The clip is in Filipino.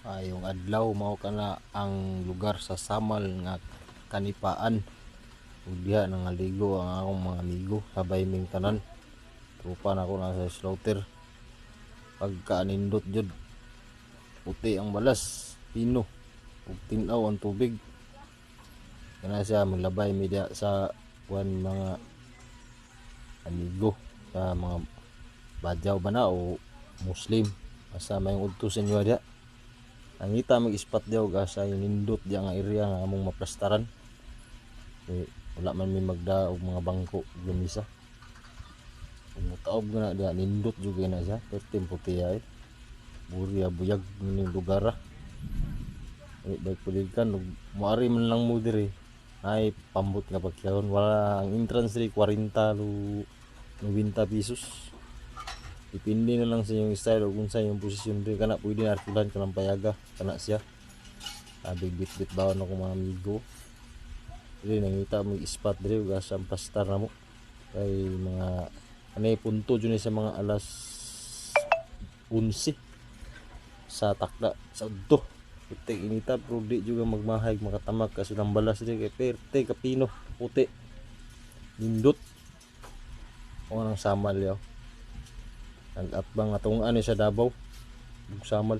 Yung adlaw mao kana ang lugar sa Samal nga kanipaan. Ug diha nangaligo ang akong mga amigo sabay ming tanan. Trupa na ako nasa slaughter. Pagka nindot jud puti ang balas, pino ug tin-aw ang tubig. Kana siya milabay media sa mga amigo sa mga Badyaw ba na o Muslim. Basta may udto sa inyo diha. Nangita mag-spot diyaw asa yung nindot diya nga area nga among maplastaran. Wala man may magda og mga bangko gamisa. Kung taob na diya nindot jud na siya, pertim puti ay. Buri buyag ning lugar. Dahil pulikan moari man lang mo diri. Ay pambot nga pagkaon, wala ang entrance ri 40 lo 90 pesos. Depende na lang sa inyong style o kung sa inyong posisyon rin kana pwede na arkilan ka ng payaga kana siya. Sabi bit-bit baon ako mga amigo. Dili nangita mo spot diri ug asa pastar na mo. Kay mga anay punto jud sa mga alas 11 sa takda sa udto. Puti inita pero di juga magmahay makatamag kasi ng balas diri kay perte kapino puti. Nindot. O nang Samal yaw. Nag-atbang atong ano sa Davao. Samal.